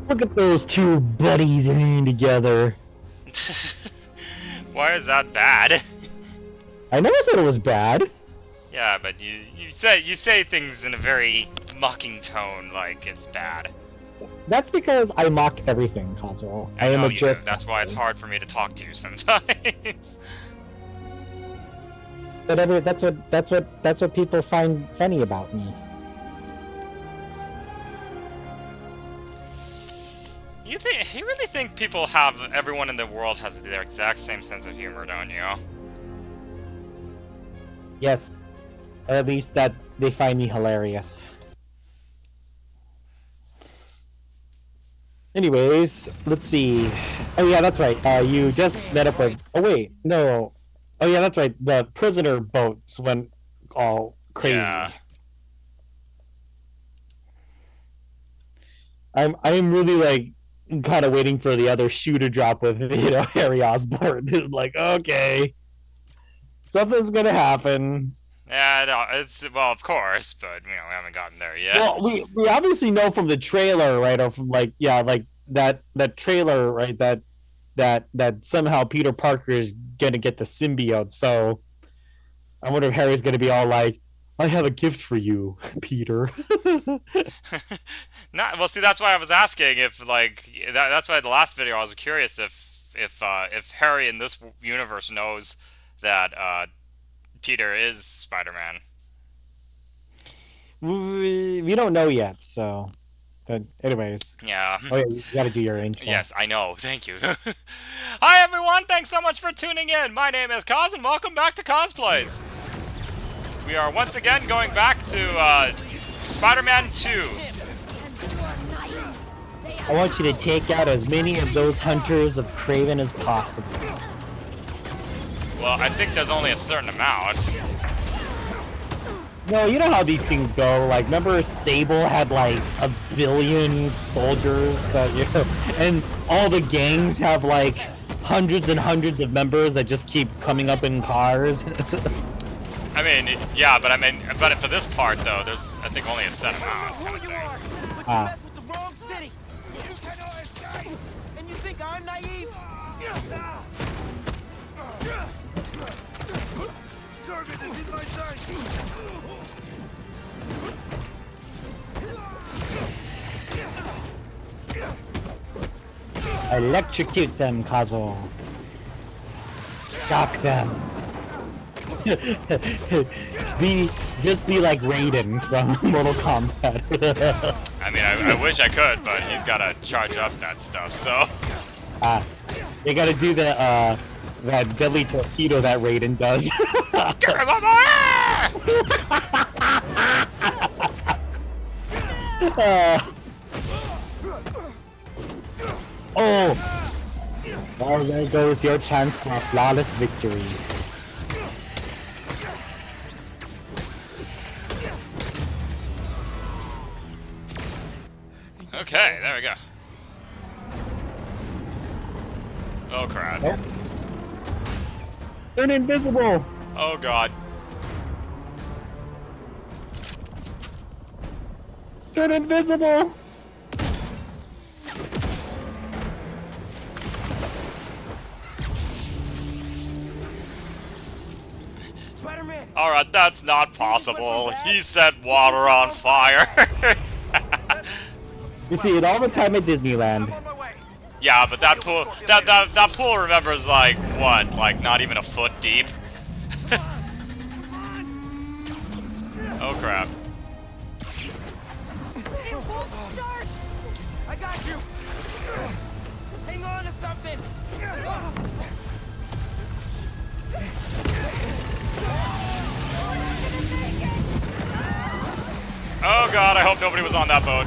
Look at those two buddies hanging together. Why is that bad? I never said it was bad. Yeah, but you say things in a very mocking tone, like it's bad. That's because I mock everything, Kazuo. I I am know a you do. jerk. That's why it's hard for me to talk to you sometimes. But that's what people find funny about me. You really think everyone in the world has their exact same sense of humor, don't you? Yes, or at least that they find me hilarious. Anyways, let's see. Oh yeah, that's right. You just met up with. Oh wait, no. Oh yeah, that's right. The prisoner boats went all crazy. Yeah. I'm really like kind of waiting for the other shoe to drop with Harry Osborn. Like okay, something's gonna happen. Yeah, no, well, of course, but we haven't gotten there yet. Well, we obviously know from the trailer, right, or from like that trailer, right, that somehow Peter Parker is gonna get the symbiote. So I wonder if Harry's gonna be all like, "I have a gift for you, Peter." Well, see, that's why I was asking if that's why the last video I was curious if Harry in this universe knows that Peter is Spider-Man. We don't know yet, so. But anyways, Yeah. oh yeah, you gotta do your intro. Yes, I know. Thank you. Hi, everyone. Thanks so much for tuning in. My name is Kaz, and welcome back to Cosplays. We are once again going back to Spider-Man 2. I want you to take out as many of those hunters of Kraven as possible. Well, I think there's only a certain amount. No, you know how these things go. Like, remember Sable had like 1 billion soldiers that and all the gangs have like hundreds and hundreds of members that just keep coming up in cars. I mean, yeah, but for this part though, there's I think only a set amount kind of thing. Ah. And you think I'm naive? Target is in my sight. Electrocute them, Kazo. Shock them. Just be like Raiden from Mortal Kombat. I mean, I wish I could, but he's gotta charge up that stuff, so. They gotta do that deadly torpedo that Raiden does. Oh! Well, there goes your chance for a flawless victory. Okay, there we go. Oh crap. Oh. Turn invisible! Oh god. Turn invisible! Spider-Man! Alright, that's not possible. He set water on fire. You see it all the time at Disneyland. I'm on my way. Yeah, but that pool, remembers, like, what? Like, not even a foot deep? Oh, crap. It won't start! I got you! Hang on to something! Oh, God, I hope nobody was on that boat.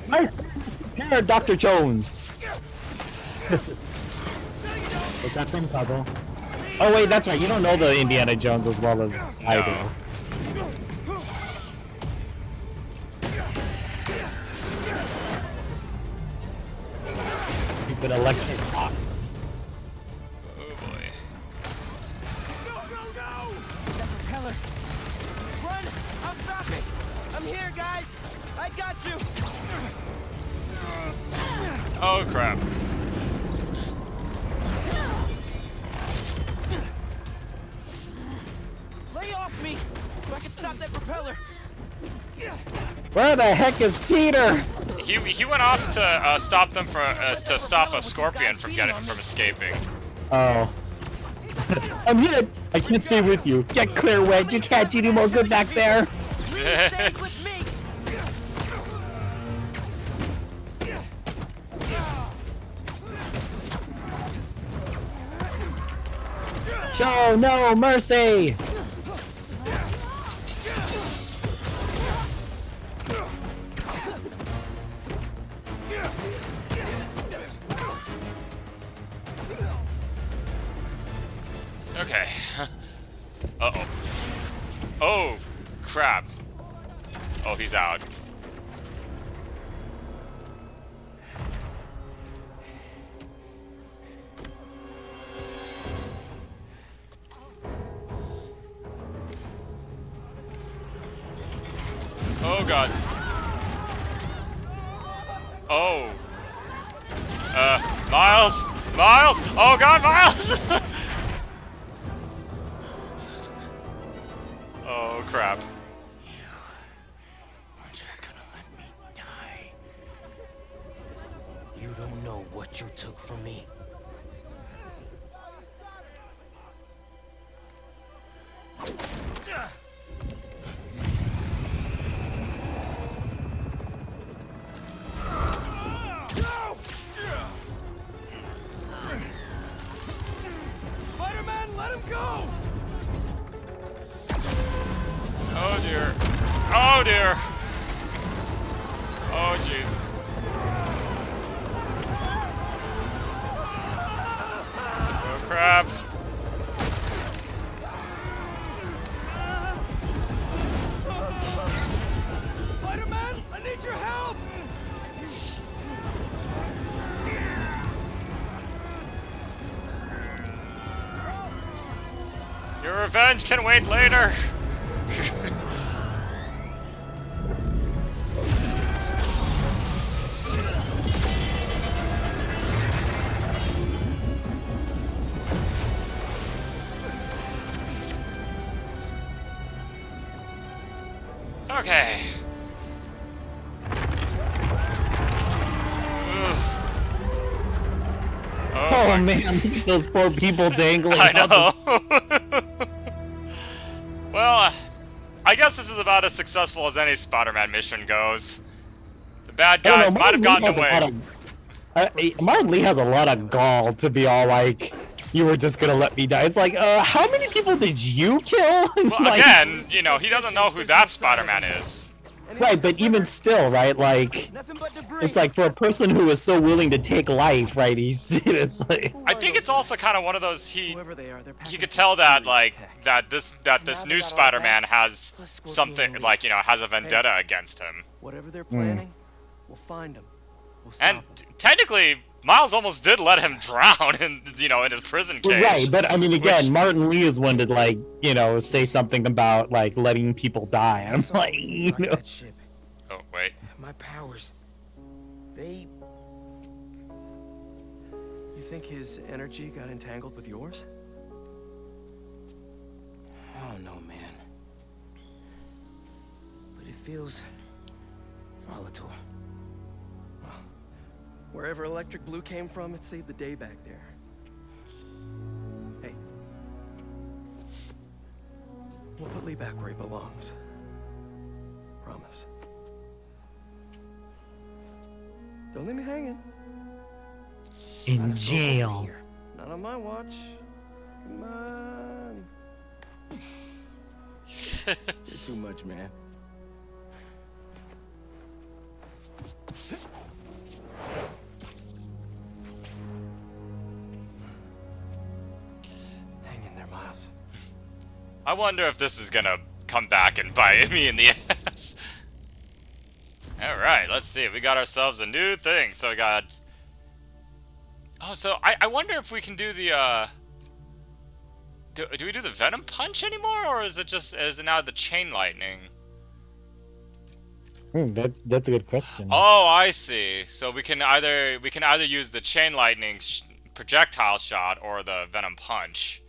Nice! Prepare, Dr. Jones! What's that from, Puzzle? Oh wait, that's right, you don't know the Indiana Jones as well as I do. Stupid electric box. Oh, boy. No! That propeller! Run! I'll stop it! I'm here, guys! guys! I got you! Oh, crap. Lay off me so I can stop that propeller. Where the heck is Peter? He went off to stop them to stop a scorpion from escaping. Oh. I'm hit! I can't stay with you. Get clear, Wedge. You can't do any more good back there. Please stay with me. No, no, mercy! Okay. Uh-oh. Oh, crap. Oh, he's out. Oh, God. Oh. Miles! Miles! Oh, God, Miles! Oh, crap. You are just gonna let me die. You don't know what you took from me. Spider-Man, let him go! Oh, dear. Oh, dear. Oh, jeez. Oh, crap. Spider-Man, I need your help! Your revenge can wait later. Okay. Ugh. Oh man, those poor people dangling. I know. Well, I guess this is about as successful as any Spider-Man mission goes. The bad I don't guys know, might have gotten Martin Lee has away. a lot of- Martin Lee has a lot of gall to be all like, you were just gonna let me die. It's like, how many people did you kill? Well, Like, again, you know, he doesn't know who that Spider-Man is. right, but even still, right, like, Nothing but debris. it's like for a person who is so willing to take life, right, it's like, I think it's also kind of one of those Whoever they are, they're he packing could some tell that serious like tech. this new Spider-Man has something like, you know, has a vendetta against him. Whatever they're planning, we'll find them. We'll And stop them. technically, Miles almost did let him drown in, you know, in his prison cage. right, but I mean, again, which- Martin Lee is one to, like, you know, say something about, like, letting people die. I'm like, you know. That ship. Oh, wait. My powers. They. You think his energy got entangled with yours? I don't know, man. But it feels volatile. Well, wherever electric blue came from, it saved the day back there. Hey. We'll put Lee back where he belongs. Promise. Don't leave me hanging. In jail. Not on my watch. Come on. You're too much, man. Hang in there, Miles. I wonder if this is gonna come back and bite me in the ass. Alright, let's see. We got ourselves a new thing. So we got... Oh, so I wonder if we can do the, Do we do the Venom Punch anymore? Or is it just... Is it now the Chain Lightning? That's a good question. Oh, I see. So we can either use the chain lightning projectile shot or the venom punch.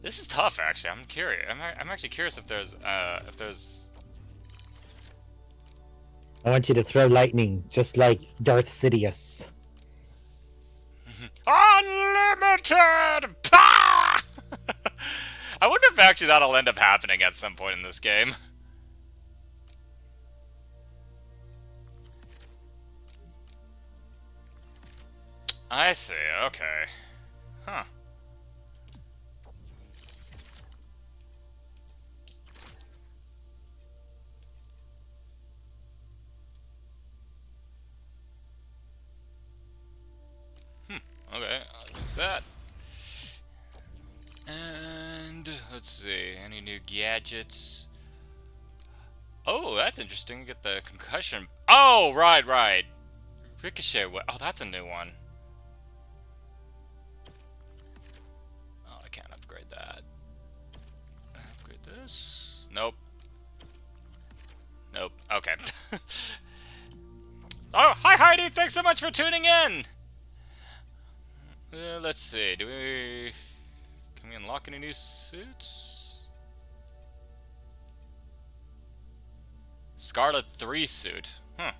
This is tough, actually. I'm curious. I'm actually curious if there's I want you to throw lightning, just like Darth Sidious. unlimited power. I wonder if actually that'll end up happening at some point in this game. I see. Okay. Huh. Okay, I'll use that. And let's see, any new gadgets? Oh, that's interesting. Get the concussion. Oh, right. Ricochet. Oh, that's a new one. Oh, I can't upgrade that. Upgrade this. Nope. Okay. Oh, hi Heidi. Thanks so much for tuning in. Let's see. Can we unlock any new suits? Scarlet 3 suit. That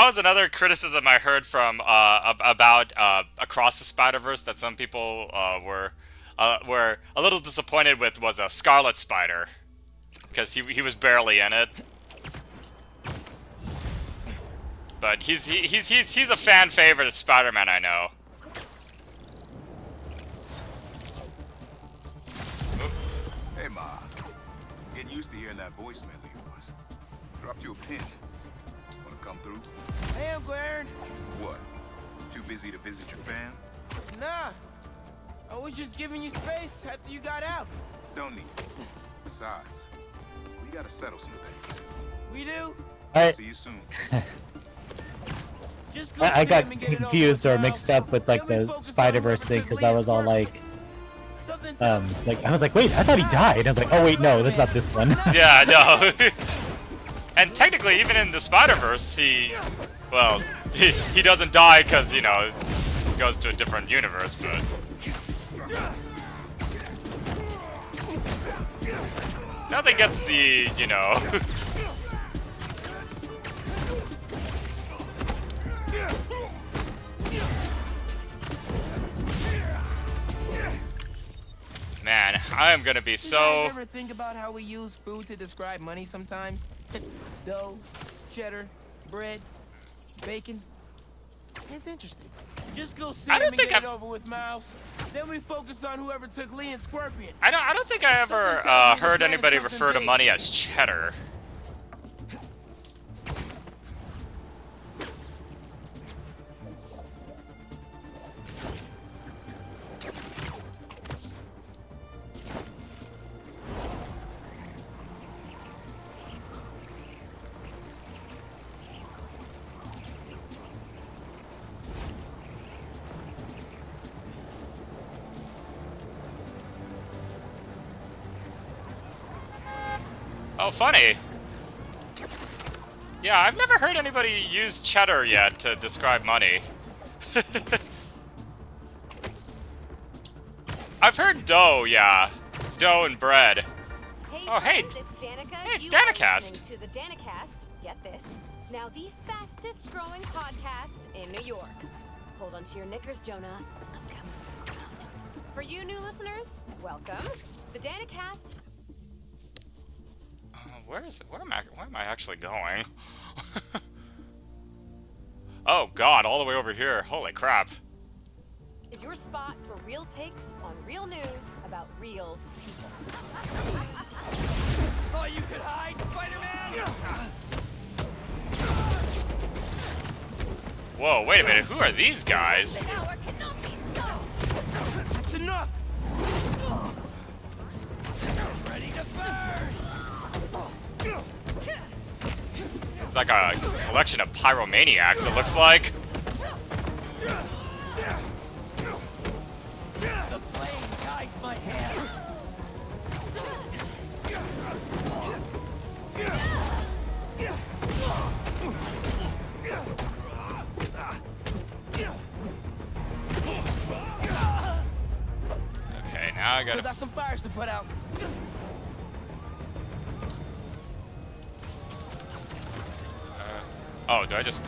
was another criticism I heard from about Across the Spider-Verse that some people were a little disappointed with was a Scarlet Spider because he was barely in it. But he's a fan favorite of Spider-Man, I know. Hey, Miles. Getting used to hearing that voicemail of yours. Dropped you a pin. Wanna come through? Hey, Uncle Aaron. What? Too busy to visit your fam? Nah. I was just giving you space after you got out. Don't need it. Besides, we gotta settle some things. We do? See you soon. Just go I see got him and get it over confused with or now. mixed up with like Then we the focus on Spider-Verse whoever thing took because I Lee's was all work. like, Something tells me- I was like, wait, I thought he died. I was like, oh wait, no, that's not this one. Yeah, no. And technically, even in the Spider-Verse, he doesn't die because, you know, he goes to a different universe, but... Nothing gets the, you know... Man, I am gonna be You so... guys ever think about how we use food to describe money sometimes? Dough, cheddar, bread, bacon. It's interesting. Just go see I him don't and think get it I've- over with, Mouse. Then we focus on whoever took Lee and Scorpion. I don't think I ever heard anybody refer to money as cheddar. Oh, funny. Yeah, I've never heard anybody use cheddar yet to describe money. I've heard dough, yeah. Dough and bread. Oh, hey. Friends, it's Danica. Hey, it's You are Danicast. listening to the Danicast. Get this. Now the fastest growing podcast in New York. Hold on to your knickers, Jonah. I'm coming. For you new listeners, welcome. The Danicast. Where am I actually going? Oh god, all the way over here. Holy crap. Is your spot for real takes on real news about real people. Oh, you could hide, Spider-Man! Whoa, wait a minute, who are these guys? That's enough! Ready to burn! It's like a collection of pyromaniacs, it looks like. The flame guides my hand. Now I Still gotta... got some fires to put out. Oh, do I just...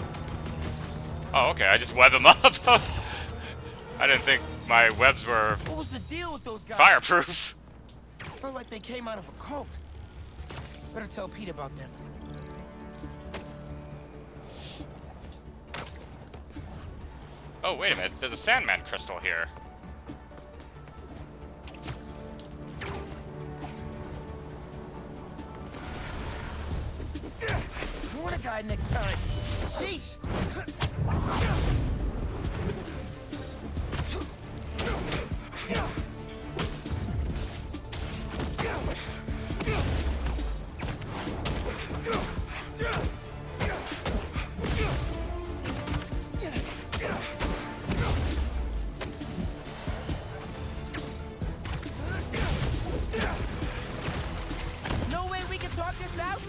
Oh, okay, I just web them up. I didn't think my webs were What was the deal with those guys? fireproof. Felt like they came out of a cult. Better tell Pete about them. Oh, wait a minute. There's a Sandman crystal here. Warn a guy next time. Sheesh. No way we can talk this out?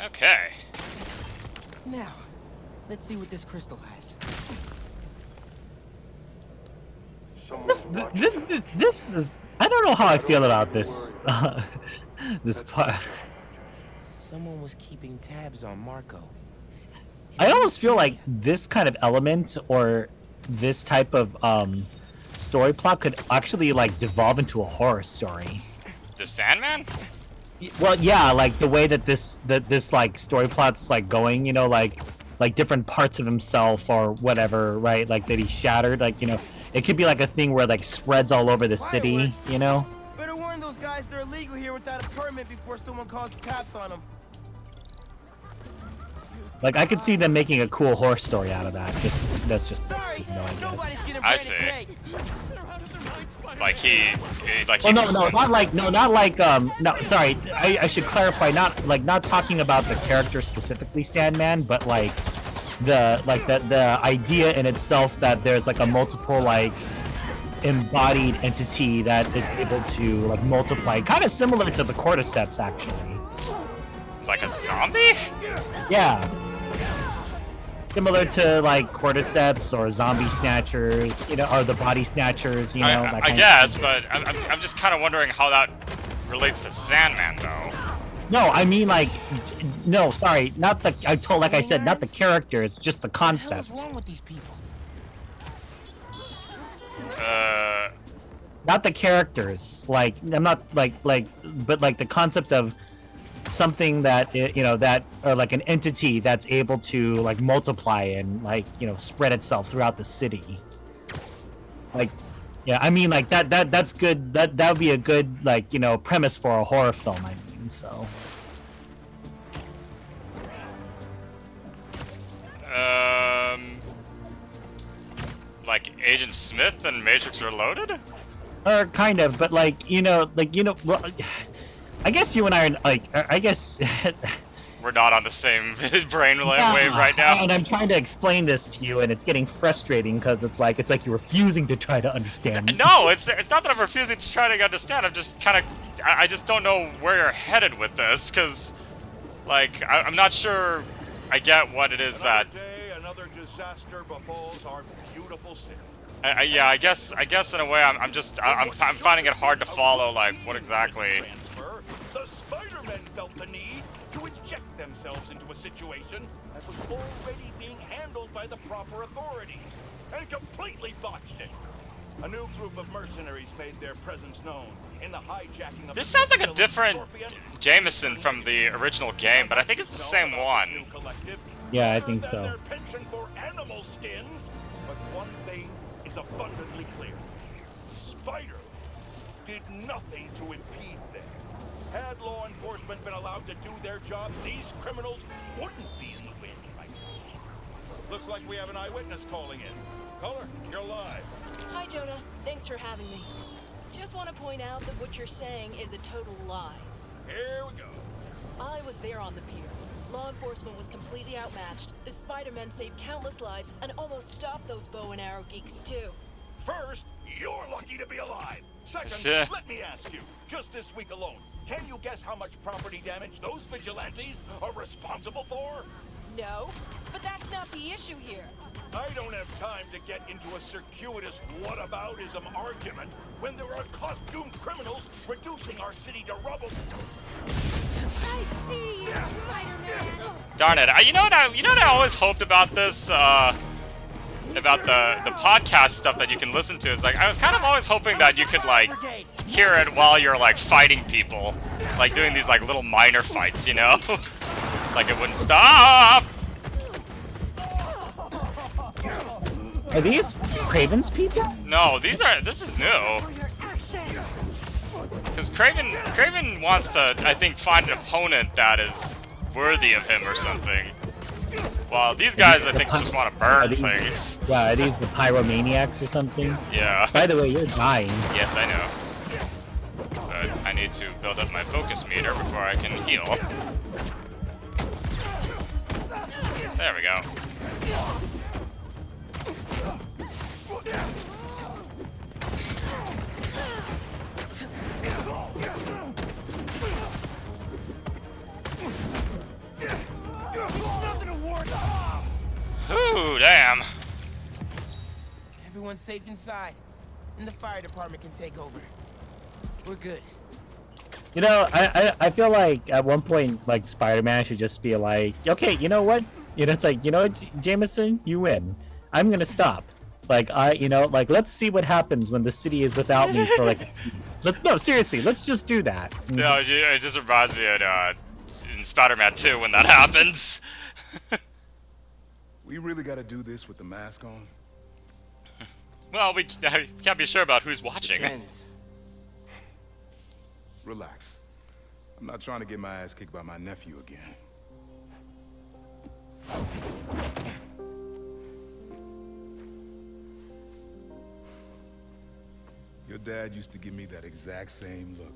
Okay. Now, let's see what this crystal has. This is. I don't know how I feel about this. This part. Someone was keeping tabs on Marco. I almost feel like this kind of element or this type of story plot could actually like devolve into a horror story. The Sandman? Well, yeah, like the way that this like story plot's like going, you know, like different parts of himself or whatever, right? Like that he shattered, like, you know, it could be like a thing where like spreads all over the city, you know? Better warn those guys they're illegal here without a permit before someone calls the cops on them. Like I could see them making a cool horror story out of that. That's just Sorry, no idea. nobody's getting I bread see. today. Like he Well, no, not like no. Sorry, I should clarify. Not talking about the character specifically, Sandman, but like the idea in itself that there's like a multiple like embodied entity that is able to like multiply, kind of similar to the cordyceps, actually. like a zombie? Yeah. Similar to like cordyceps or zombie snatchers, you know, or the body snatchers, you know. that I kind of guess, thing. but I'm just kind of wondering how that relates to Sandman, though. No, I mean like, no, sorry, not the. Like I said, not the characters, just the What the hell is concept. wrong with these people? Not the characters. Like I'm not but like the concept of something that you know that or like an entity that's able to like multiply and like you know spread itself throughout the city. Like, yeah, I mean like that's good. That would be a good like you know premise for a horror film. I mean, so. Like Agent Smith and Matrix Reloaded? Or kind of, but like you know, well, I guess you and I are like, I guess. We're not on the same brain wave Yeah, right now. And I'm trying to explain this to you, and it's getting frustrating because it's like you're refusing to try to understand. No, it's not that I'm refusing to try to understand. I'm just kind of, I just don't know where you're headed with this, because, like, I'm not sure I get what it is that. Another day, another disaster befalls our beautiful city. Yeah, I guess in a way I'm finding it hard to follow, like, what exactly. The Spider-Men felt the need to inject themselves into a situation that was already being handled by the proper authorities, and completely botched it. A new group of mercenaries made their presence known in the hijacking of. This sounds like a different Jameson from the original game, but I think it's the same one. Yeah, I think so. Their penchant for animal skins, but one thing is abundantly clear: Spider did nothing to impede them. Had law enforcement been allowed to do their jobs, these criminals wouldn't be in the wind right now. Looks like we have an eyewitness calling in. Caller, you're live. Hi, Jonah. Thanks for having me. just want to point out that what you're saying is a total lie. Here we go. I was there on the pier. Law enforcement was completely outmatched. The Spider-Men saved countless lives and almost stopped those bow and arrow geeks too. First, you're lucky to be alive. Second, let me ask you, just this week alone, can you guess how much property damage those vigilantes are responsible for? No, but that's not the issue here. I don't have time to get into a circuitous whataboutism argument when there are costumed criminals reducing our city to rubble. I see you, Spider-Man. Darn it! You know what I always hoped about this, about the podcast stuff that you can listen to. Is like I was kind of always hoping that you could like hear it while you're like fighting people, like doing these like little minor fights, you know? Like it wouldn't stop. Are these Craven's people? No, this is new. Because Craven wants to, I think, find an opponent that is worthy of him or something. While these guys, I think, just want to burn things. Yeah, are these the pyromaniacs or something? Yeah. By the way, you're dying. Yes, I know. But I need to build up my focus meter before I can heal. There we go. Ooh, damn. Everyone's safe inside, and the fire department can take over. We're good. You know, I feel like at one point, like, Spider-Man should just be like, okay, you know what? You know, it's like, you know what, Jameson, you win. I'm gonna stop. Like, let's see what happens when the city is without me for, like, no, seriously, let's just do that. No, it just reminds me of, in Spider-Man 2 when that happens. We really gotta do this with the mask on? Well, we can't be sure about who's watching. Relax. I'm not trying to get my ass kicked by my nephew again. Your dad used to give me that exact same look.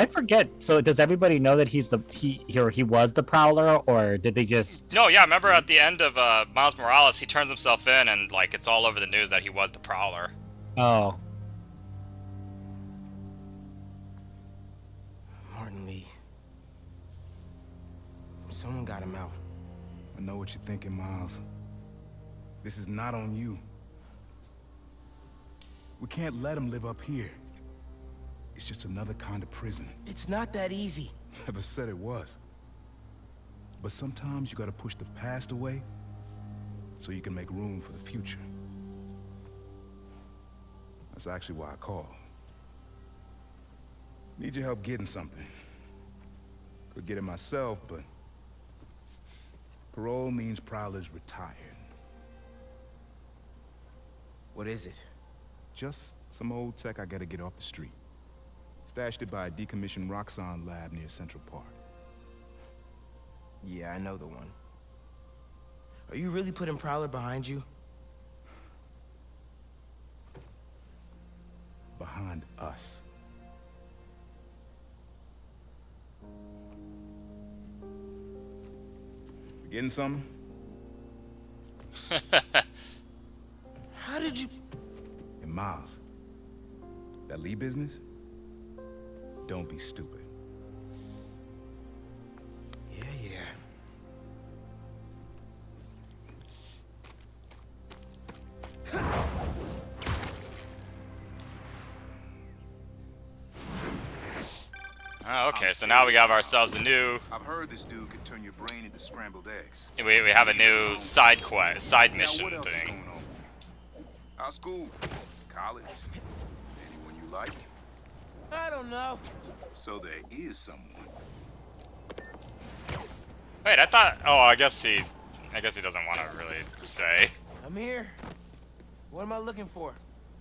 I forget. So does everybody know that he was the Prowler, or did they just? No, yeah. Remember at the end of Miles Morales, he turns himself in, and like it's all over the news that he was the Prowler. Oh. Martin Lee. Someone got him out. I know what you're thinking, Miles. This is not on you. We can't let him live up here. It's just another kind of prison. It's not that easy. Never said it was. But sometimes you gotta push the past away so you can make room for the future. That's actually why I called. Need your help getting something. Could get it myself, but parole means Prowler's retired. What is it? Just some old tech I gotta get off the street. Stashed it by a decommissioned Roxxon lab near Central Park. Yeah, I know the one. Are you really putting Prowler behind you? Behind us. You getting something? How did you... And Miles, that Lee business? Don't be stupid. Yeah. Oh, okay, so now we have ourselves a new. I've heard this dude can turn your brain into scrambled eggs. We have a new side mission Now, what else is thing. going on? How's school? College? Anyone you like? I don't know. So there is someone. Wait, I thought. Oh, I guess he doesn't want to really say. I'm here. What am I looking for?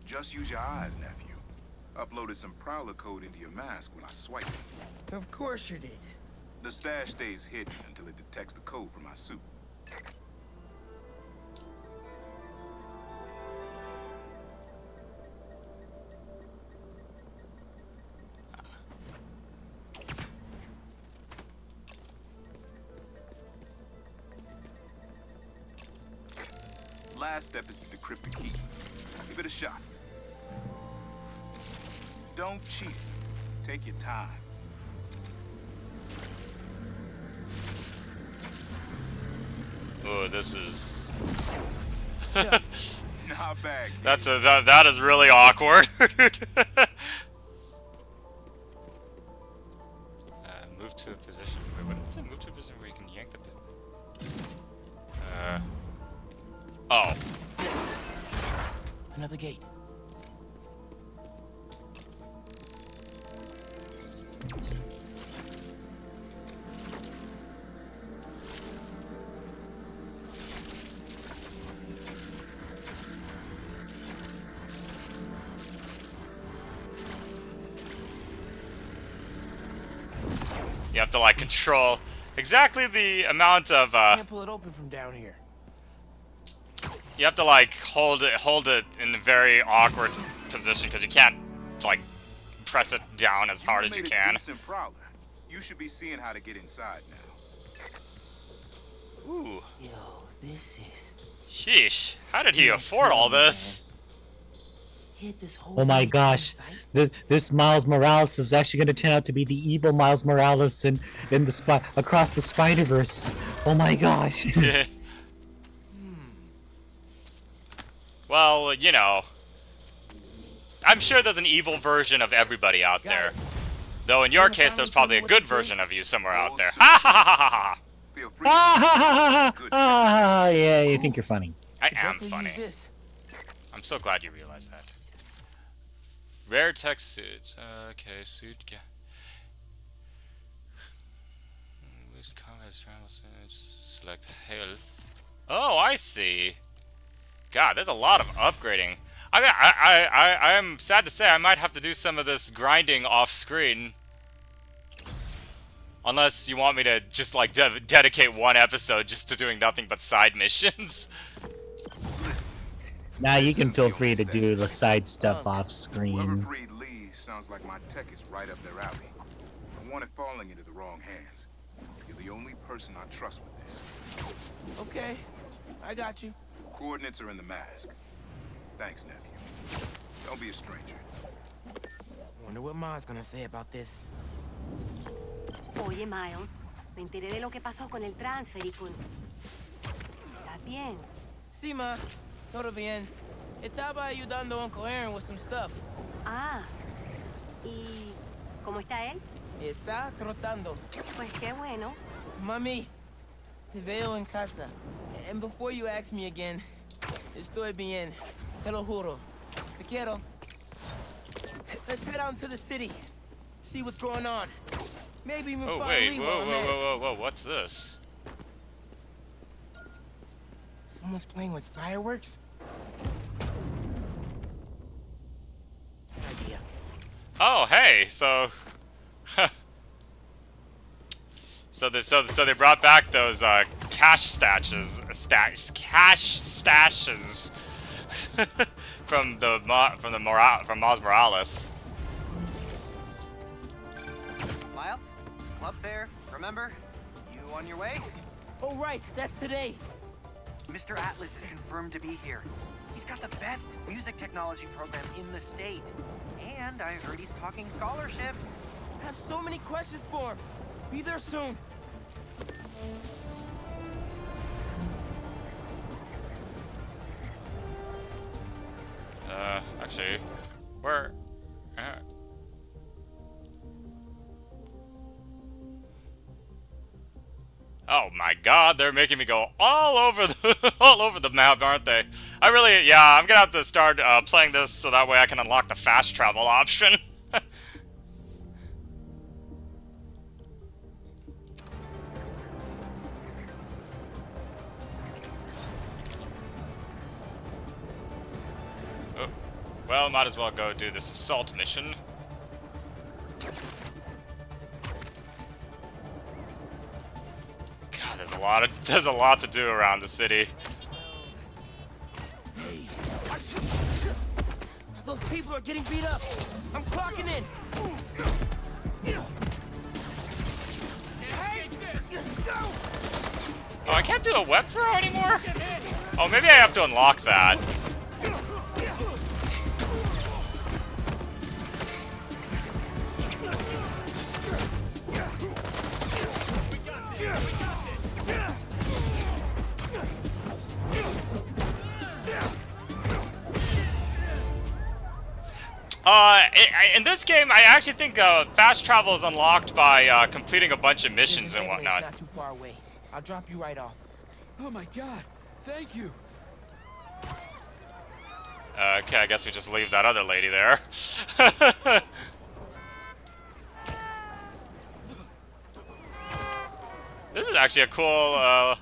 Just use your eyes, nephew. Uploaded some Prowler code into your mask when I swiped it. Of course you did. The stash stays hidden until it detects the code from my suit. last step is to decrypt the key. Give it a shot. Don't cheat. Take your time. Ooh, this is... Not bad, kid. That is really awkward. Move to a position. Wait, what is it? Move to a position where you can yank the pin. Oh. Another gate. You have to like control exactly the amount of Can't pull it open from down here. you have to like hold it in a very awkward position because you can't like press it down as hard as you made can. A decent prowler. You should be seeing how to get inside now. Ooh. Yo, this is... Sheesh. How did he afford all this? Hit this whole Oh my thing gosh, on sight. this Miles Morales is actually going to turn out to be the evil Miles Morales in the across the Spider-Verse. Oh my gosh. Well, you know, I'm sure there's an evil version of everybody out there. Though in your case, there's probably a good version of you somewhere out there. Ha ha ha ha ha ha! Feel free. Yeah, you think you're funny. I am Definitely funny. use this. I'm so glad you realized that. Rare tech suits. Okay, suit. Lose combat travel suits. Select health. Oh, I see. God, there's a lot of upgrading. I'm sad to say I might have to do some of this grinding off screen. Unless you want me to just like dedicate one episode just to doing nothing but side missions. Now you can feel free to do the side stuff off Whoever screen. freed Lee sounds like my tech is right up their alley. I want it falling into the wrong hands. You're the only person I trust with this. Okay, I got you. Coordinates are in the mask. Thanks, nephew. Don't be a stranger. Wonder what Ma's gonna say about this. Oye, Miles, me enteré de lo que pasó con el transfer y con... ¿Estás bien? Sí, ma. Todo bien. Estaba ayudando a Uncle Aaron with some stuff. Ah, ¿y cómo está él? Está trotando. Pues qué bueno. Mami, te veo en casa. And before you ask me again, estoy bien. Te lo juro. Te quiero. Let's head out into the city. See what's going on. Maybe even Oh find wait, Lee whoa, while whoa, I'm at it. whoa, whoa, whoa, what's this? Someone's playing with fireworks? Idea. Oh, hey, so... so they brought back those, cash stashes from Miles Morales. Miles, club fair, remember? You on your way? Oh, right, that's today. Mr. Atlas is confirmed to be here. He's got the best music technology program in the state. And I heard he's talking scholarships. I have so many questions for him. Be there soon. Actually, where... Oh my god, they're making me go all over the map, aren't they? I'm gonna have to start playing this so that way I can unlock the fast travel option. Oh, well, might as well go do this assault mission. God, there's a lot to do around the city. Hey. Those people are getting beat up. I'm clocking in. Oh, I can't do a web throw anymore? Oh, maybe I have to unlock that. In this game, I actually think fast travel is unlocked by completing a bunch of missions and whatnot. Not too far away. I'll drop you right off. Oh my god, thank you. Okay, I guess we just leave that other lady there. This is actually a cool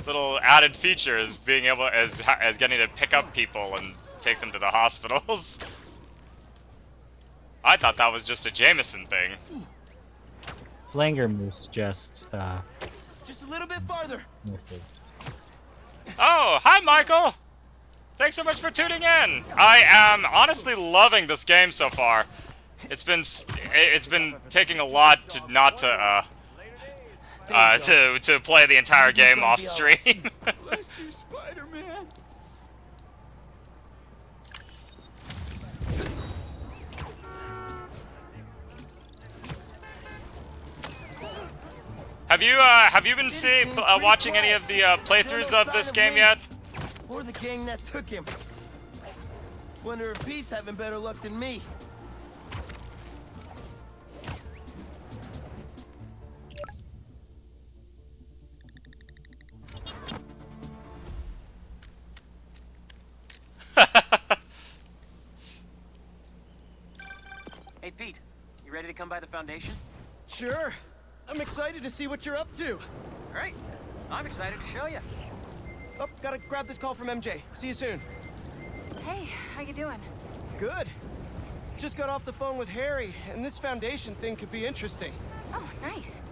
little added feature, is being able as getting to pick up people and take them to the hospitals. I thought that was just a Jameson thing. Flanger moves just a little bit farther. Oh, hi Michael! Thanks so much for tuning in! I am honestly loving this game so far. It's been taking a lot to not to to play the entire game off stream. Bless you, Spider-Man. Have you been watching any of the playthroughs of this game yet? Or the gang that took him. Wonder if Pete's having better luck than me. Hey, Pete, you ready to come by the Foundation? Sure. I'm excited to see what you're up to. Great. I'm excited to show you. Oh, gotta grab this call from MJ. See you soon. Hey, how you doing? Good. Just got off the phone with Harry, and this Foundation thing could be interesting. Oh, nice.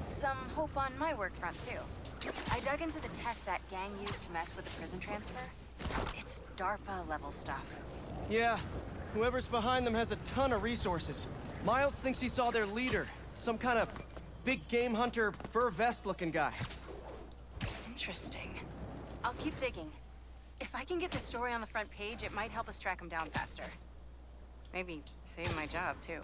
Some hope on my work front, too. I dug into the tech that gang used to mess with the prison transfer. It's DARPA-level stuff. Yeah, whoever's behind them has a ton of resources. Miles thinks he saw their leader, some kind of big game hunter, fur vest-looking guy. Interesting. I'll keep digging. If I can get the story on the front page, it might help us track him down faster. Maybe save my job, too.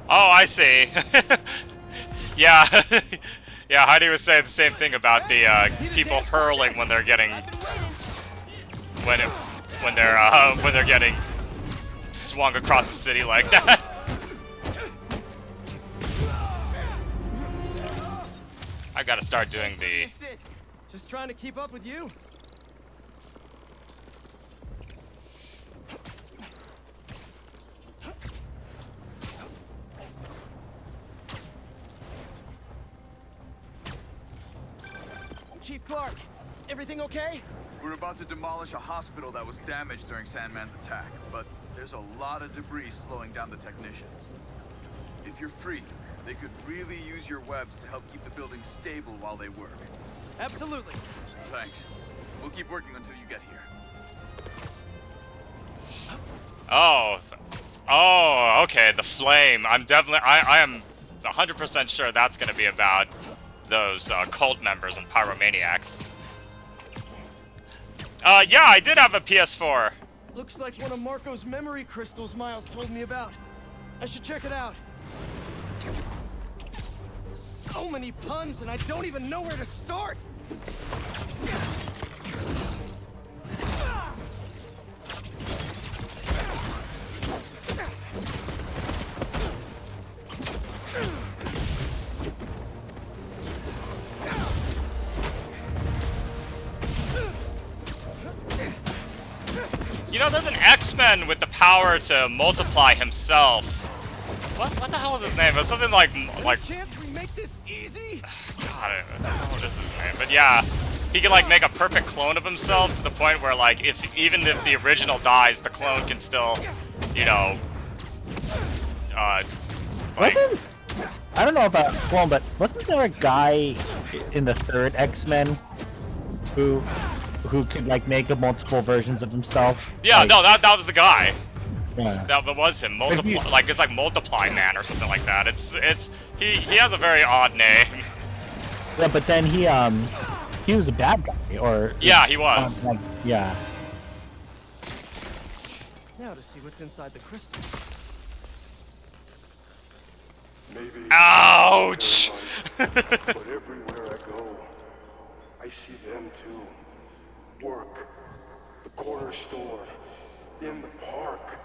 Oh, I see. Yeah, yeah. Heidi was saying the same thing about the people hurling when they're getting when they're getting swung across the city like that. I gotta start doing the. Just trying to keep up with you. Chief Clark, everything okay? We're about to demolish a hospital that was damaged during Sandman's attack, but there's a lot of debris slowing down the technicians. If you're free, they could really use your webs to help keep the building stable while they work. Absolutely. Thanks. We'll keep working until you get here. Oh, okay, the flame. I am 100% sure that's gonna be about those cult members and pyromaniacs. Yeah, I did have a PS4. Looks like one of Marco's memory crystals Miles told me about. I should check it out. So many puns, and I don't even know where to start. You know, there's an X-Men with the power to multiply himself. What the hell is his name? It was something like Chance we make this easy? God, I don't know what is his name. But yeah, he can like make a perfect clone of himself to the point where like even if the original dies, the clone can still, you know, like. I don't know about clone, but wasn't there a guy in the third X-Men who could like make multiple versions of himself? Yeah, like, no, that was the guy. Yeah. That was him. Multiply, like it's like Multiply Man or something like that. It's He has a very odd name. Yeah, but then he was a bad guy, or Yeah, he was. Yeah. Now to see what's inside the crystal. Maybe. Ouch! But everywhere I go, I see them too. Work, the corner store, in the park.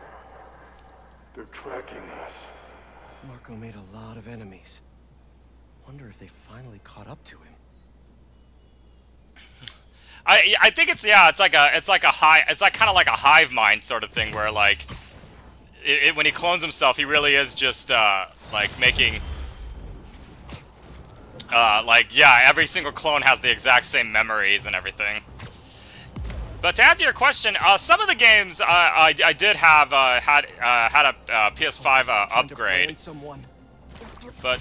They're tracking us. Marco made a lot of enemies. Wonder if they finally caught up to him. I think it's like kind of like a hive mind sort of thing where like when he clones himself, he really is just like making every single clone has the exact same memories and everything. But to answer your question, some of the games I did have had a PS5 upgrade, but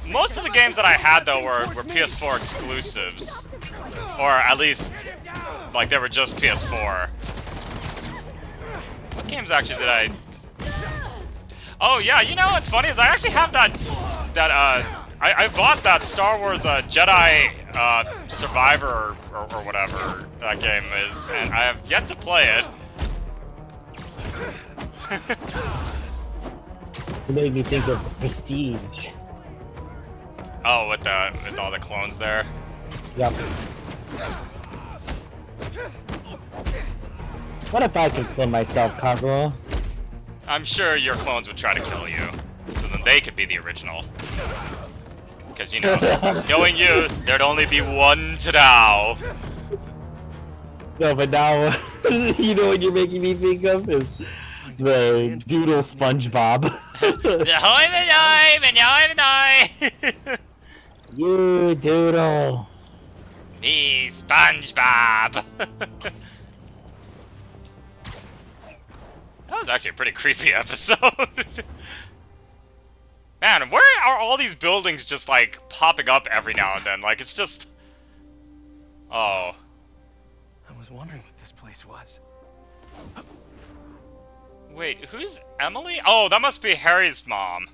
most of the games that I had though were PS4 exclusives, or at least like they were just PS4. What games actually did I? Oh yeah, you know what's funny is I actually have I bought that Star Wars Jedi Survivor or whatever that game is, and I have yet to play it. It made me think of Prestige. Oh, with all the clones there. Yep. What if I could clone myself, Cosmo? I'm sure your clones would try to kill you, so then they could be the original. Because, you know, knowing you, there'd only be one Tadao. No, but now, you know what you're making me think of is the Doodle SpongeBob. You Doodle. Me, SpongeBob. That was actually a pretty creepy episode. Man, where are all these buildings just, like, popping up every now and then? Like, it's just... Oh. I was wondering what this place was. Wait, who's Emily? Oh, that must be Harry's mom.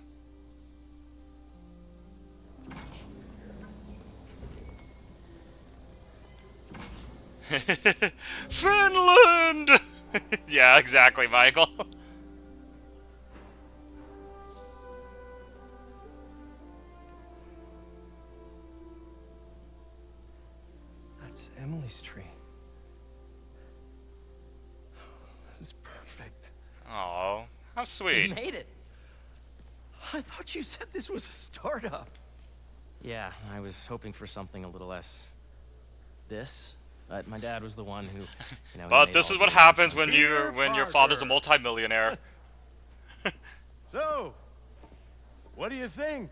Finland! Yeah, exactly, Michael. That's Emily's tree. This is perfect. Oh, how sweet. You made it. I thought you said this was a startup. Yeah, I was hoping for something a little less this, but my dad was the one who, you know. But this is what happens when your father's a multimillionaire. So, what do you think?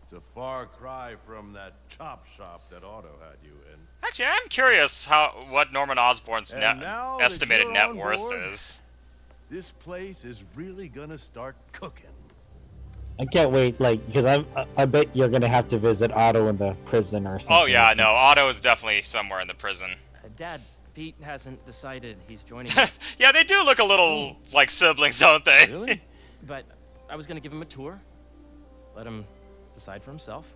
It's a far cry from that chop shop that Otto had you in. Actually, I'm curious what Norman Osborn's estimated net worth is. This place is really gonna start cooking. I can't wait, like, because I bet you're gonna have to visit Otto in the prison or something. Oh yeah, no, Otto is definitely somewhere in the prison. Dad, Pete hasn't decided he's joining me. Yeah, they do look a little like siblings, don't they? Really? But I was gonna give him a tour. Let him decide for himself.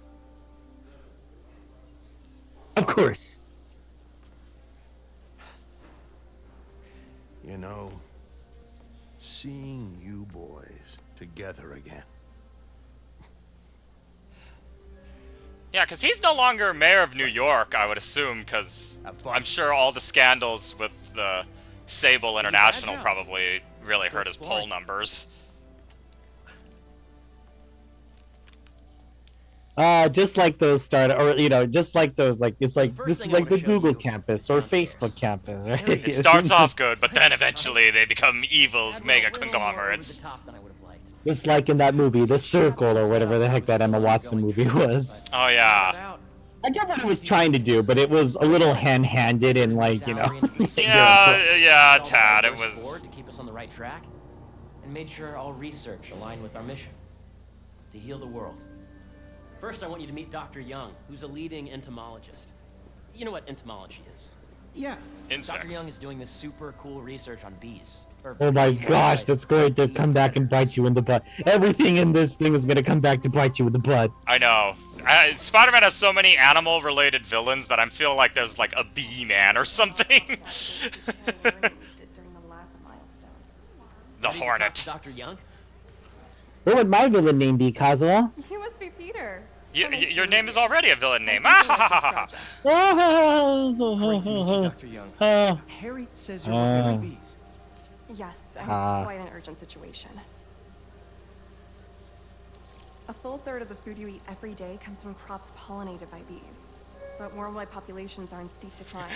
Of course. You know, seeing you boys together again. Yeah, because he's no longer mayor of New York, I would assume, because I'm sure all the scandals with the Sable International probably really hurt his poll numbers. Just like those just like those, like, it's like, this is like the Google campus or Facebook campus, right? It starts off good, but then eventually they become evil mega conglomerates. Just like in that movie, The Circle, or whatever the heck that Emma Watson movie was. Oh, yeah. I get what it was trying to do, but it was a little hand-handed and, like, you know. yeah, Tad, it was... To keep us on the right track, and made sure all research aligned with our mission. To heal the world. First, I want you to meet Dr. Young, who's a leading entomologist. You know what entomology is? Yeah. Insects. Dr. Young is doing this super cool research on bees. Oh my gosh, that's going to come back and bite you in the butt. Everything in this thing is going to come back to bite you in the butt. I know. Spider-Man has so many animal-related villains that I feel like there's like a bee man or something. The Hornet. Dr. Young? What would my villain name be, Kazuo? You must be Peter. Your name is already a villain name. Ah ha ha ha Great to meet you, Dr. Young. Harry says you're working with bees. Yes, and it's quite an urgent situation. A full third of the food you eat every day comes from crops pollinated by bees. But worldwide populations are in steep decline.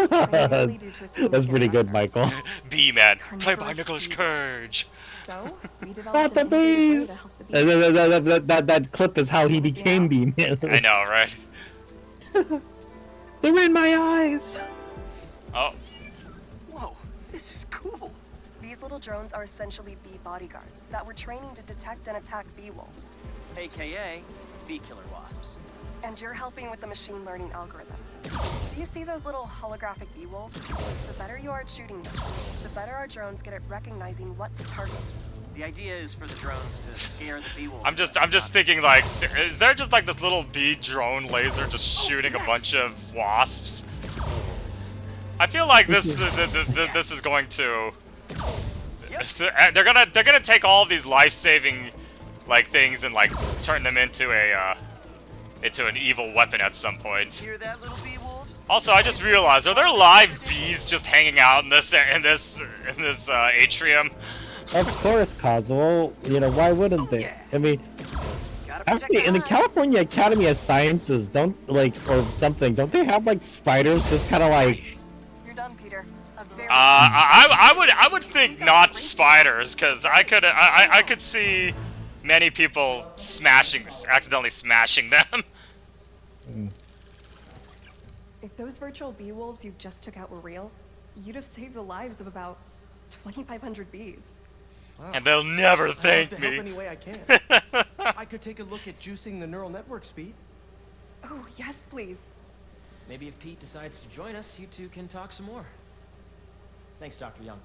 Primarily due to a That's pretty good, Michael. Bee Man, played by Nicolas Cage. So, we Not developed the an innovative way bees! to help the bees. That clip is how he became Bee Man. I know, right? They're in my eyes! Oh. Whoa, this is cool. These little drones are essentially bee bodyguards that were training to detect and attack bee wolves. AKA bee killer wasps. And you're helping with the machine learning algorithm. Do you see those little holographic bee wolves? The better you are at shooting them, the better our drones get at recognizing what to target. The idea is for the drones to scare the bee wolves. I'm just thinking like, is there just like this little bee drone laser just shooting a bunch of wasps? I feel like this is going to. They're gonna take all of these life-saving like things and like turn them into an evil weapon at some point. Hear that, little bee wolves? Also, I just realized, are there live bees just hanging out in this atrium? Of course, Kazuo. You know, why wouldn't they? I mean, actually, in the California Academy of Sciences, don't they have like spiders just kind of like? You're done, Peter. I would think not spiders, because I could see many people accidentally smashing them. If those virtual bee wolves you just took out were real, you'd have saved the lives of about 2,500 bees. Wow. And they'll never thank I'd love to me. help any way I can. I could take a look at juicing the neural network speed. Oh, yes, please. Maybe if Pete decides to join us, you two can talk some more. Thanks, Dr. Young.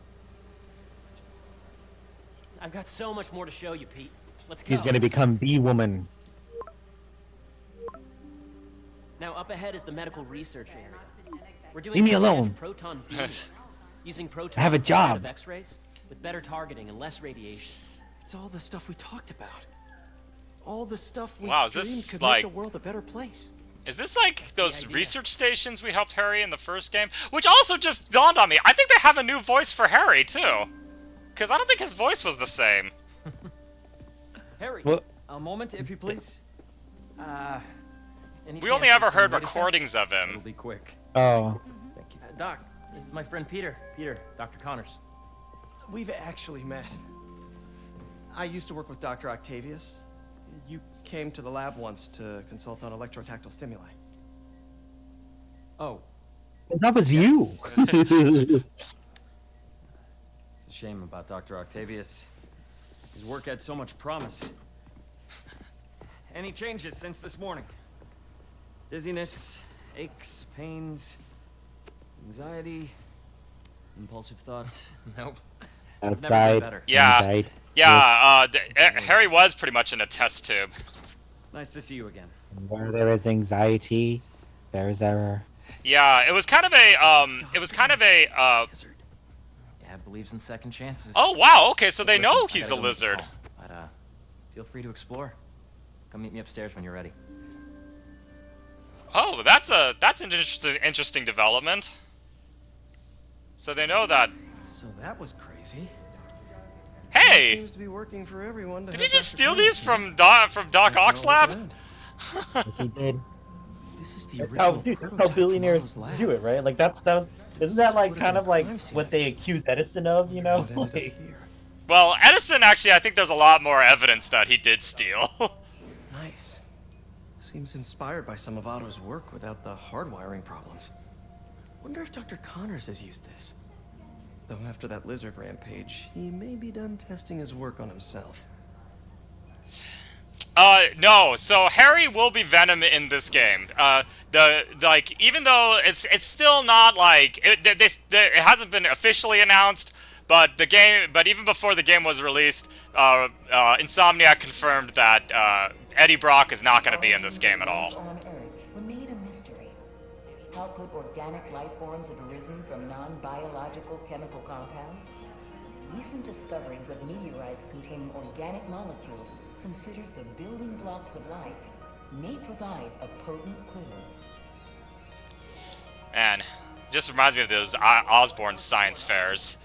I've got so much more to show you, Pete. Let's go. He's gonna become Bee Woman. Now, up ahead is the medical research area. We're doing Leave me alone. advanced proton beaming, using protons I have a job. instead of X-rays with better targeting and less radiation. It's all the stuff we talked about. All the stuff we Wow, is dreamed this could like- make the world a better place. Is this like those research stations we helped Harry in the first game? Which also just dawned on me. I think they have a new voice for Harry, too. Because I don't think his voice was the same. Harry, What? a moment, if you please. We only ever heard recordings of him. It'll be quick. Oh. Thank you. Doc, this is my friend Peter. Peter, Dr. Connors. We've actually met. I used to work with Dr. Octavius. You came to the lab once to consult on electrotactile stimuli. Oh, That was you. it's a shame about Dr. Octavius. His work had so much promise. Any changes since this morning? Dizziness, aches, pains, anxiety, impulsive thoughts? Nope. Outside. Yeah. Inside. Yeah, Harry was pretty much in a test tube. Nice to see you again. Where there is anxiety, there is error. Yeah, it was kind of a, Dad believes in second chances. oh wow, okay, so they know I he's gotta the go lizard. meet Paul, but feel free to explore. Come meet me upstairs when you're ready. Oh, that's an interesting development. So they know that. So that was crazy. Hey, Seems to be working for everyone. did you just steal these from Doc Ock's lab? Yes, he did. This is the That's original how, prototype how from billionaires Marlo's lab. do it, right? Like that's stuff. Isn't that like kind of like Crime scene what they accuse Edison of? You know? What ended up Like, here. Well, Edison actually, I think there's a lot more evidence that he did steal. Nice. Seems inspired by some of Otto's work without the hardwiring problems. Wonder if Dr. Connors has used this. Though after that lizard rampage, he may be done testing his work on himself. No. So Harry will be Venom in this game. Even though it's still not like it hasn't been officially announced, But even before the game was released, Insomniac confirmed that Eddie Brock is not going to be in this game at all. On Earth remain a mystery. How could organic life forms have arisen from non-biological chemical compounds? Recent discoveries of meteorites containing organic molecules considered the building blocks of life may provide a potent clue. And just reminds me of those Osborne science fairs.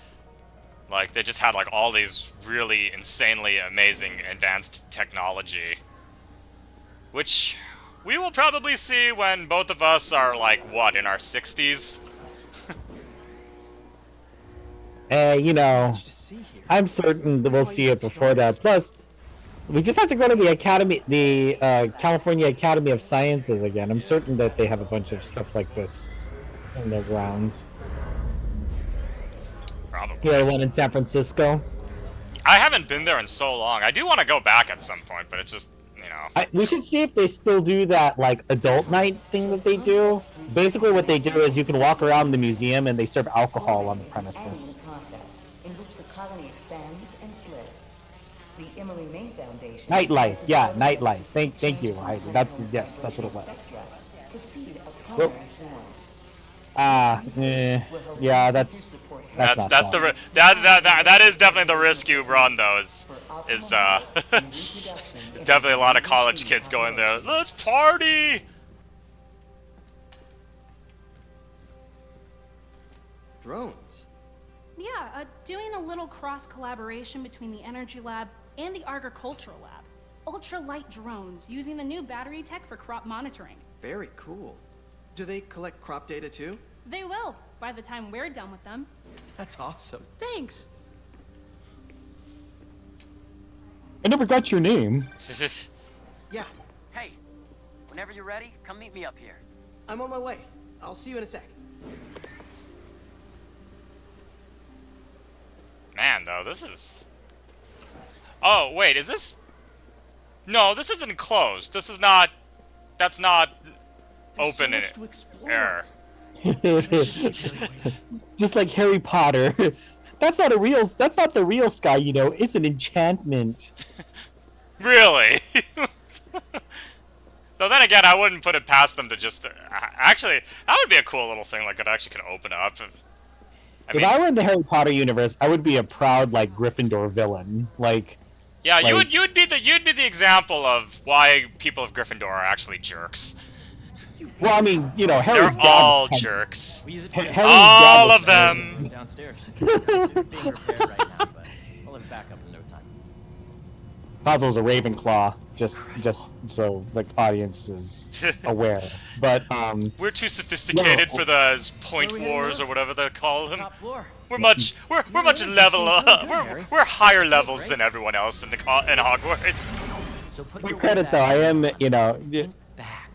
Like, they just had like all these really insanely amazing advanced technology, which we will probably see when both of us are like, what, in our 60s? You know, I'm certain that we'll see it before that. Plus, we just have to go to the Academy, the California Academy of Sciences again. I'm certain that they have a bunch of stuff like this in their grounds. Probably. Here, one in San Francisco. I haven't been there in so long. I do want to go back at some point, but it's just, you know. We should see if they still do that, like, adult night thing that they do. Basically, what they do is you can walk around the museum and they serve alcohol on the premises. Process in which the colony expands and splits. The Emily May Foundation. Nightlife, yeah, nightlife. Thank you. That's what it was. Proceed upon our swarm. Yeah, that is definitely the risk you run though. Is definitely a lot of college kids going there. Let's party. Drones. Yeah, doing a little cross-collaboration between the Energy Lab and the Agricultural Lab. Ultralight drones using the new battery tech for crop monitoring. Very cool. Do they collect crop data too? They will, by the time we're done with them. That's awesome. Thanks. I never got your name. Yeah. Hey, whenever you're ready, come meet me up here. I'm on my way. I'll see you in a sec. Man, though, this is... Oh, wait, is this... No, this isn't closed. This is not... That's not open in air. Just like Harry Potter. That's not the real sky, you know. It's an enchantment. Really? Though then again, I wouldn't put it past them to just... actually, that would be a cool little thing, like it actually could open up. If I were in the Harry Potter universe, I would be a proud, like, Gryffindor villain. Like... Yeah, like, you'd be the example of why people of Gryffindor are actually jerks. Well, I mean, you know, Harry's They're all jerks. All of them. Downstairs. It's being repaired right now, but I'll have it back up in no time. Basil's a Ravenclaw, just so the audience is aware. But we're too sophisticated for the point wars or whatever they call them. We're much level. We're higher levels than everyone else in Hogwarts. So put my your credit though, I am, you know. Back,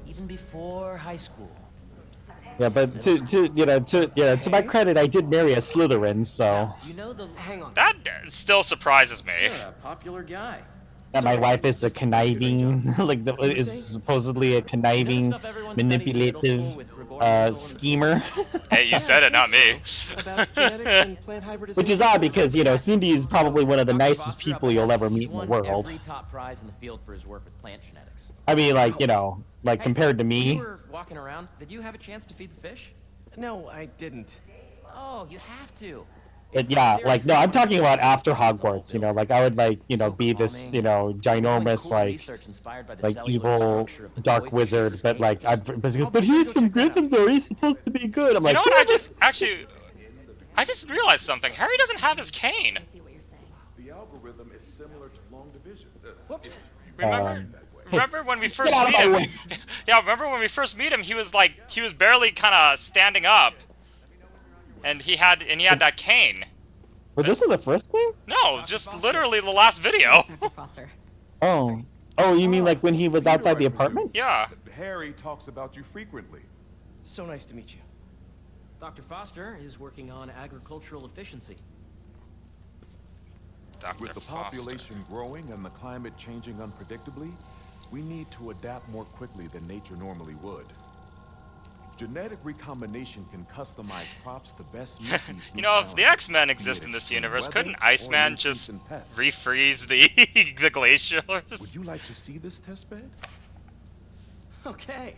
even before high school. Yeah, but to my credit, I did marry a Slytherin, so. You know the. Hang on. That still surprises me. You're a popular guy. And my wife is a conniving, is supposedly a conniving, manipulative schemer. Hey, you said it, not me. Which is odd because, you know, Cindy is probably one of the nicest people you'll ever meet in the world. Every top prize in the field for his work with plant genetics. I mean, like, you know, like compared to me. You were walking around. Did you have a chance to feed the fish? No, I didn't. Oh, you have to. But yeah, like, no, I'm talking about after Hogwarts, you know, like, I would, like, you know, be this, you know, ginormous, like evil dark wizard, but, like, but he's from Gryffindor, he's supposed to be good. I'm like, you know what, I just realized something. Harry doesn't have his cane. The algorithm is similar to long division. Whoops. Remember when we first meet him? Yeah, remember when we first meet him, he was barely kind of standing up. And he had that cane. Was this in the first game? No, just literally the last video. Oh, you mean like when he was outside the apartment? Yeah. Harry talks about you frequently. So nice to meet you. Dr. Foster is working on agricultural efficiency. With the population growing and the climate changing unpredictably, we need to adapt more quickly than nature normally would. Genetic recombination can customize crops to best meet these You know, if the X-Men exist in this universe, couldn't Iceman just refreeze the the glaciers? Would you like to see this test bed? Okay.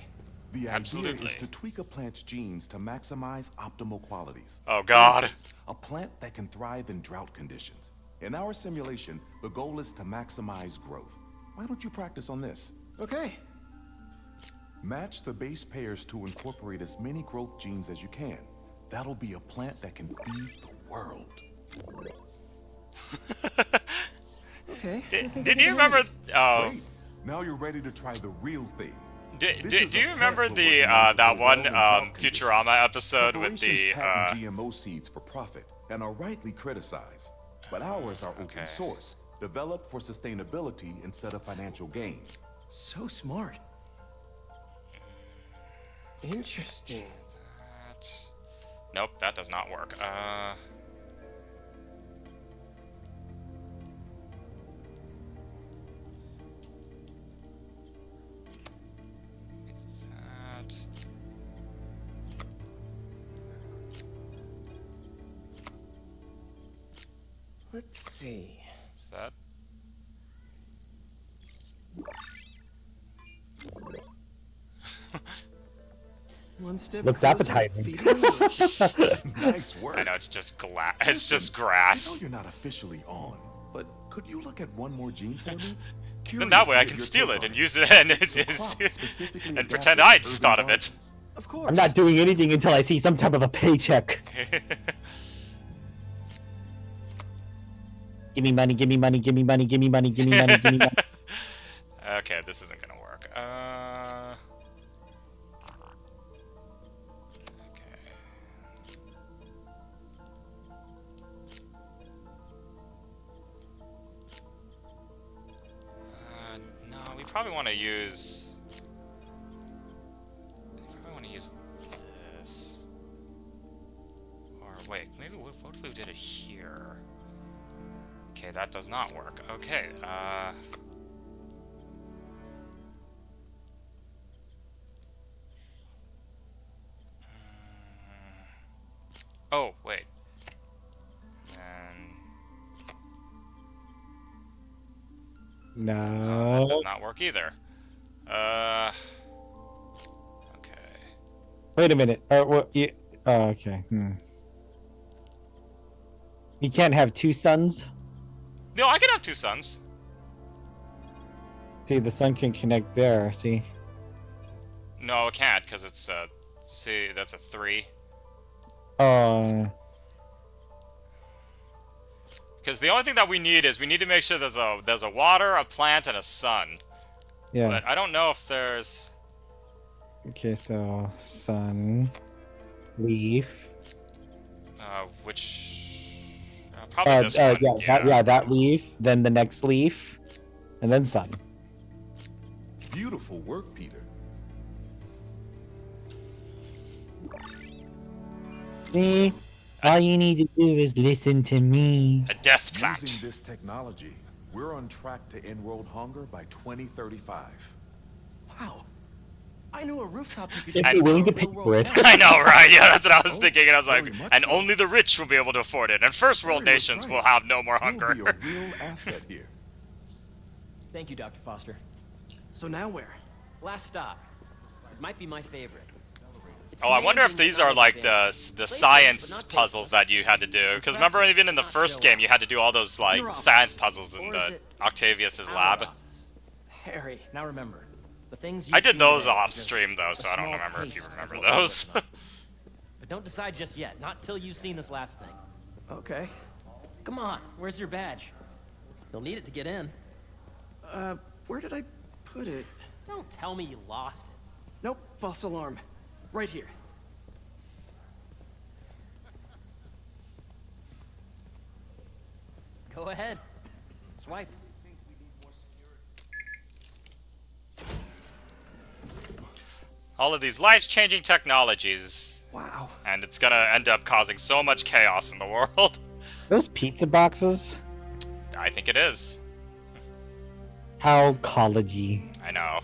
The idea Absolutely. is to tweak a plant's genes to maximize optimal qualities. Oh God. For instance, a plant that can thrive in drought conditions. In our simulation, the goal is to maximize growth. Why don't you practice on this? Okay. Match the base pairs to incorporate as many growth genes as you can. That'll be a plant that can feed the world. Okay. Did you remember? Oh. Great. Now you're ready to try the real thing. Do you remember the that one Futurama episode with the GMO seeds for profit and are rightly criticized, but ours are open source, developed for sustainability instead of financial gain. So smart. Interesting. Nope, that does not work. That. Let's see. Is that? One step Looks closer appetizing. to feeding Nice work. I know, it's just it's just grass. I know you're not officially on, but could you look at one more gene for me? Then that way I can steal it and use it and pretend I thought of it. Of course. I'm not doing anything until I see some type of a paycheck. Give me money, give me money, give me money, give me money, give me money, give me money. Okay, this isn't gonna work. No, we probably want to use. This. Or wait, maybe what if we did it here? Okay, that does not work. Okay, oh, wait. And... No. That does not work either. Okay. Wait a minute. Okay. You can't have two suns? No, I can have two suns. See, the sun can connect there, see? No, it can't, because it's, see, that's a 3. Because the only thing that we need is we need to make sure there's a water, a plant, and a sun. Yeah. But I don't know if there's... Okay, so sun, leaf. Probably this one. That leaf, then the next leaf, and then sun. Beautiful work, Peter. See? All you need to do is listen to me. A death plant. Using this technology, we're on track to end world hunger by 2035. Wow. I knew a rooftop you could If you're willing to pay for it. I know, right? Yeah, that's what I was thinking. And I was like, and only the rich will be able to afford it. And first world nations will have no more hunger. You'll be a real asset here. Thank you, Dr. Foster. So now where? Last stop. It might be my favorite. It's Oh, I wonder if commanding these are like the science puzzles that you had to do. Because remember, even in the first game, you had to do all those like science puzzles in the Octavius's lab. Harry. Now remember, the things I did those off stream though, so I don't remember if you remember those. But don't decide just yet. Not till you've seen this last thing. Okay. Come on. Where's your badge? You'll need it to get in. Where did I put it? Don't tell me you lost it. Nope, false alarm. Right here. Go ahead. Swipe. All of these life-changing technologies. Wow. And it's gonna end up causing so much chaos in the world. Those pizza boxes? I think it is. How collegey. I know.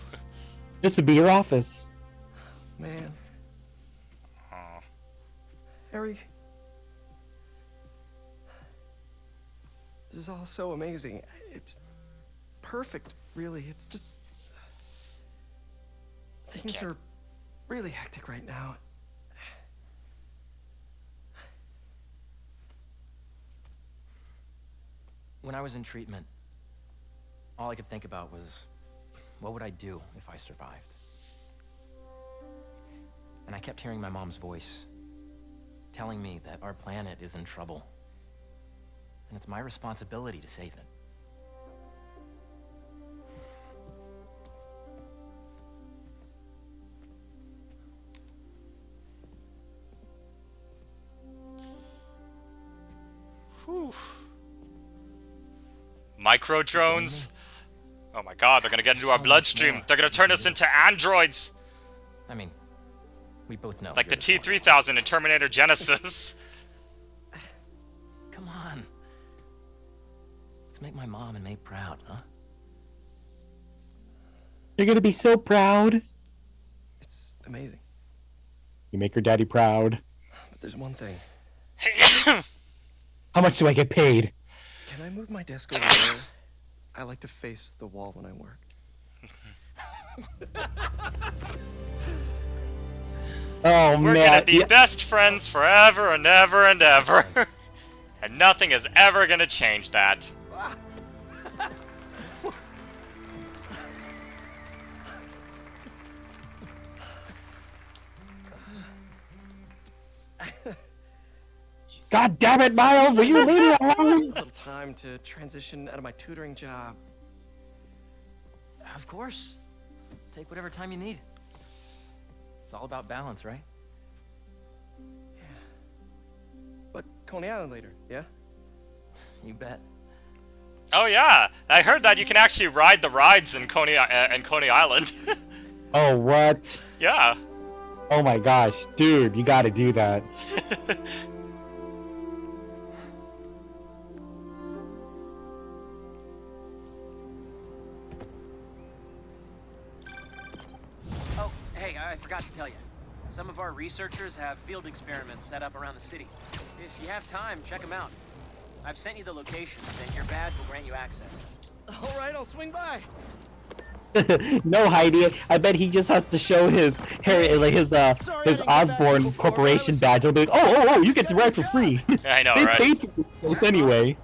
This would be your office. Man. Harry. This is all so amazing. It's perfect, really. It's just... Things are really hectic right now. When I was in treatment, all I could think about was, what would I do if I survived? And I kept hearing my mom's voice, telling me that our planet is in trouble. And it's my responsibility to save it. Whew. Micro drones? Oh my god, they're gonna get into our bloodstream. They're gonna turn us into androids. I mean, we both know. Like the T-3000 in Terminator Genesis. Come on. Let's make my mom and May proud, huh? You're gonna be so proud. It's amazing. You make your daddy proud. But there's one thing. How much do I get paid? Can I move my desk over there? I like to face the wall when I work. Oh, We're man. gonna be best friends forever and ever and ever. And nothing is ever gonna change that. God damn it, Miles! Will you leave me alone? A little time to transition out of my tutoring job. Of course. Take whatever time you need. It's all about balance, right? Yeah. But Coney Island later, yeah? You bet. Oh yeah, I heard that you can actually ride the rides in Coney Island. Oh, what? Yeah. Oh my gosh, dude, you gotta do that. Oh, hey, I forgot to tell you. Some of our researchers have field experiments set up around the city. If you have time, check them out. I've sent you the locations, and your badge will grant you access. All right, I'll swing by. No, Heidi. I bet he just has to show his his Osborne Corporation badge. It'll be like, oh, you get to ride for free. I know, They right? paid for this anyway.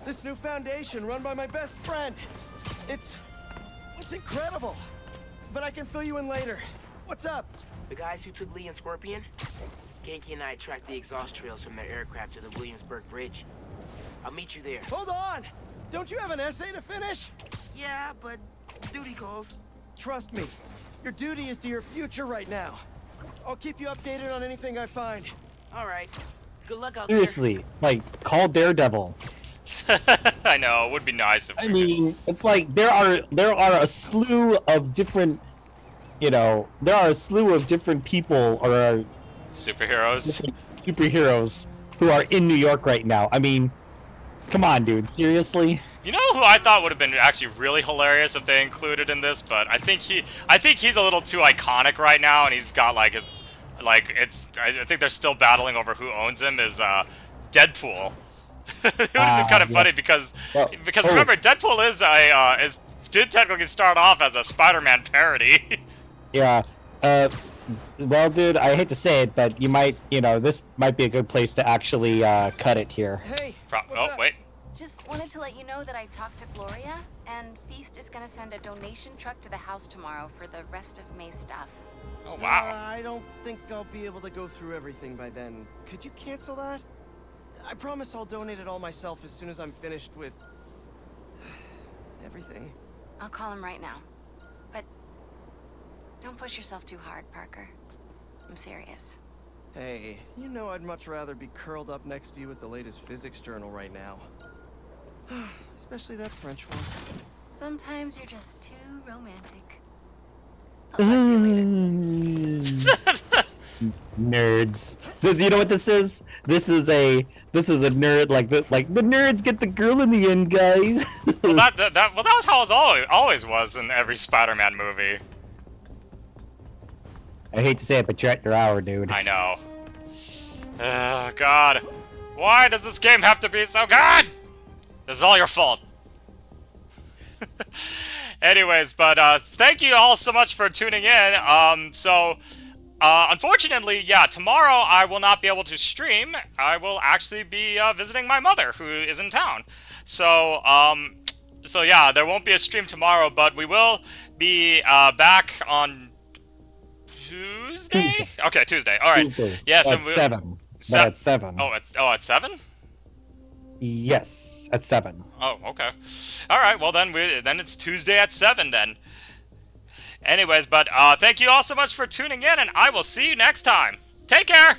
This new foundation run by my best friend. It's incredible. But I can fill you in later. What's up? The guys who took Lee and Scorpion? Genki and I tracked the exhaust trails from their aircraft to the Williamsburg Bridge. I'll meet you there. Hold on! Don't you have an essay to finish? Yeah, but duty calls. Trust me, your duty is to your future right now. I'll keep you updated on anything I find. All right. Good luck out Seriously, like, call Daredevil. I know, it would be nice if I mean, it's like there are a slew of different, there are a slew of different people or superheroes who are in New York right now. I mean, come on, dude, seriously. You know who I thought would have been actually really hilarious if they included in this, but I think he's a little too iconic right now, and he's got like his I think they're still battling over who owns him. Is Deadpool? It would have been kind of funny because remember Deadpool did technically start off as a Spider-Man parody. Yeah. Well, dude, I hate to say it, but you might, this might be a good place to actually cut it here. Hey. Oh wait. Just wanted to let you know that I talked to Gloria, and Feast is gonna send a donation truck to the house tomorrow for the rest of May's stuff. Oh wow. I don't think I'll be able to go through everything by then. Could you cancel that? I promise I'll donate it all myself as soon as I'm finished with everything. I'll call him right now. But don't push yourself too hard, Parker. I'm serious. Hey, you know I'd much rather be curled up next to you with the latest physics journal right now. Especially that French one. Sometimes you're just too romantic. Nerds. You know what this is? This is a nerd like the nerds get the girl in the end, guys. Well, that was how it always was in every Spider-Man movie. I hate to say it, but you're at your hour, dude. I know. Oh, God. Why does this game have to be so good? This is all your fault. Anyways, but thank you all so much for tuning in. Unfortunately, yeah, tomorrow I will not be able to stream. I will actually be visiting my mother, who is in town. So yeah, there won't be a stream tomorrow, but we will be back on Tuesday? Okay, Tuesday. All right. Tuesday. Yes, At 7. But at 7. At 7? Yes, at 7. Oh, okay. All right. Well, then it's Tuesday at 7 then. Anyways, but thank you all so much for tuning in, and I will see you next time. Take care.